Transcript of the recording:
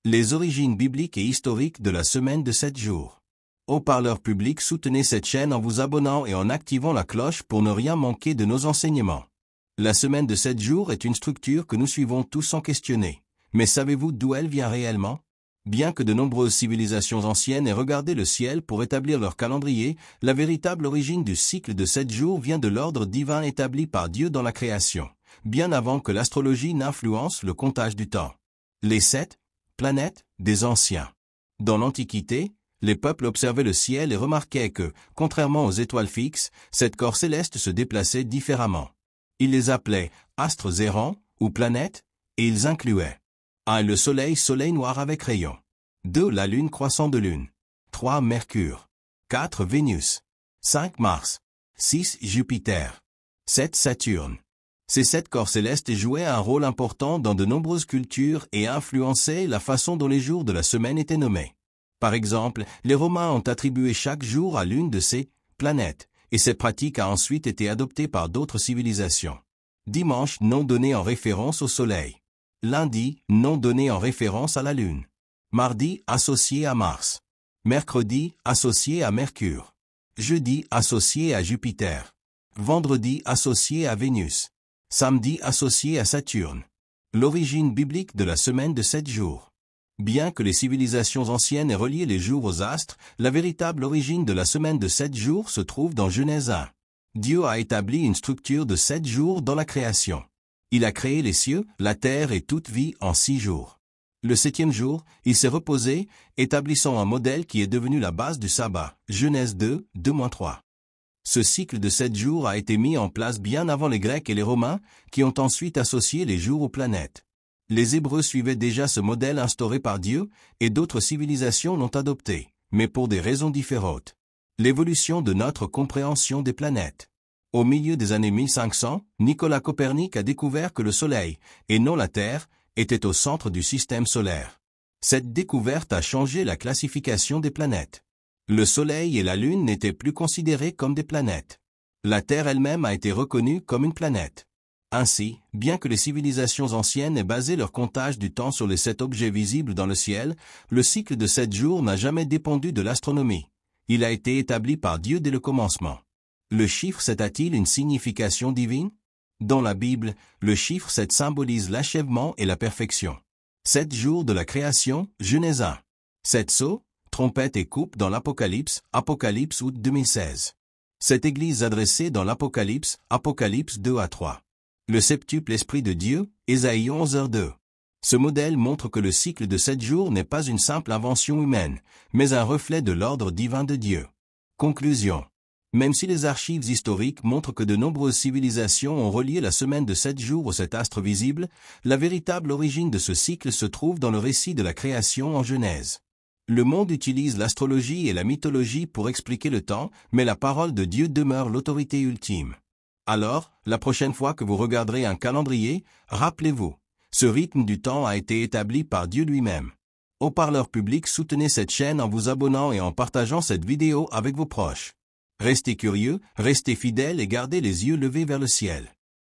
Les origines bibliques et historiques de la semaine de 7 jours. Haut-parleur public, soutenez cette chaîne en vous abonnant et en activant la cloche pour ne rien manquer de nos enseignements. La semaine de 7 jours est une structure que nous suivons tous sans questionner. Mais savez-vous d'où elle vient réellement? Bien que de nombreuses civilisations anciennes aient regardé le ciel pour établir leur calendrier, la véritable origine du cycle de 7 jours vient de l'ordre divin établi par Dieu dans la création, bien avant que l'astrologie n'influence le comptage du temps. Les 7 planètes des anciens. Dans l'Antiquité, les peuples observaient le ciel et remarquaient que, contrairement aux étoiles fixes, cette corps céleste se déplaçait différemment. Ils les appelaient astres errants ou planètes, et ils incluaient 1. Le soleil, soleil noir avec rayons. 2. La lune, croissant de lune. 3. Mercure. 4. Vénus. 5. Mars. 6. Jupiter. 7. Saturne. Ces 7 corps célestes jouaient un rôle important dans de nombreuses cultures et influençaient la façon dont les jours de la semaine étaient nommés. Par exemple, les Romains ont attribué chaque jour à l'une de ces planètes, et cette pratique a ensuite été adoptée par d'autres civilisations. Dimanche, nom donné en référence au soleil. Lundi, nom donné en référence à la lune. Mardi, associé à Mars. Mercredi, associé à Mercure. Jeudi, associé à Jupiter. Vendredi, associé à Vénus. Samedi, associé à Saturne. L'origine biblique de la semaine de 7 jours. Bien que les civilisations anciennes aient relié les jours aux astres, la véritable origine de la semaine de 7 jours se trouve dans Genèse 1. Dieu a établi une structure de 7 jours dans la création. Il a créé les cieux, la terre et toute vie en 6 jours. Le 7e jour, il s'est reposé, établissant un modèle qui est devenu la base du sabbat. Genèse 2, 2-3. Ce cycle de 7 jours a été mis en place bien avant les Grecs et les Romains, qui ont ensuite associé les jours aux planètes. Les Hébreux suivaient déjà ce modèle instauré par Dieu, et d'autres civilisations l'ont adopté, mais pour des raisons différentes. L'évolution de notre compréhension des planètes. Au milieu des années 1500, Nicolas Copernic a découvert que le Soleil, et non la Terre, était au centre du système solaire. Cette découverte a changé la classification des planètes. Le Soleil et la Lune n'étaient plus considérés comme des planètes. La Terre elle-même a été reconnue comme une planète. Ainsi, bien que les civilisations anciennes aient basé leur comptage du temps sur les 7 objets visibles dans le ciel, le cycle de 7 jours n'a jamais dépendu de l'astronomie. Il a été établi par Dieu dès le commencement. Le chiffre 7 a-t-il une signification divine? Dans la Bible, le chiffre 7 symbolise l'achèvement et la perfection. 7 jours de la création, Genèse 1. 7 sceaux, trompette et coupe dans l'Apocalypse, Apocalypse août 2016. Cette église adressée dans l'Apocalypse, Apocalypse 2-3. Le septuple Esprit de Dieu, Ésaïe 11h2. Ce modèle montre que le cycle de 7 jours n'est pas une simple invention humaine, mais un reflet de l'ordre divin de Dieu. Conclusion. Même si les archives historiques montrent que de nombreuses civilisations ont relié la semaine de 7 jours au 7 astres visibles, la véritable origine de ce cycle se trouve dans le récit de la création en Genèse. Le monde utilise l'astrologie et la mythologie pour expliquer le temps, mais la parole de Dieu demeure l'autorité ultime. Alors, la prochaine fois que vous regarderez un calendrier, rappelez-vous, ce rythme du temps a été établi par Dieu lui-même. Haut-parleur public, soutenez cette chaîne en vous abonnant et en partageant cette vidéo avec vos proches. Restez curieux, restez fidèles et gardez les yeux levés vers le ciel.